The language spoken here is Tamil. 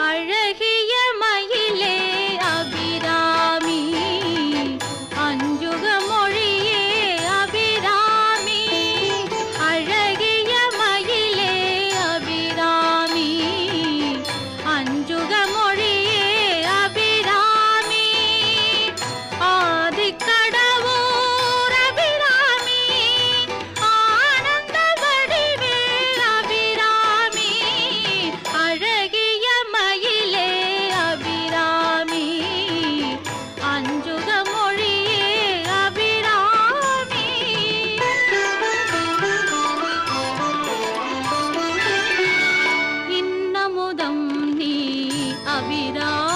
அழகிய மயிலே அபிராமி அஞ்சுக மொழியே அபிராமி அழகிய மயிலே அபிராமி அஞ்சுக மொழியே அபிராமி ஆதிக்கடவூர் அபிராமி ஆனந்த வடிவேல் அபிராமி அழகிய மயிலே அபிராமி அஞ்சுக மொழியே அபிராமி இன்னமுதம் நீ அபிராமி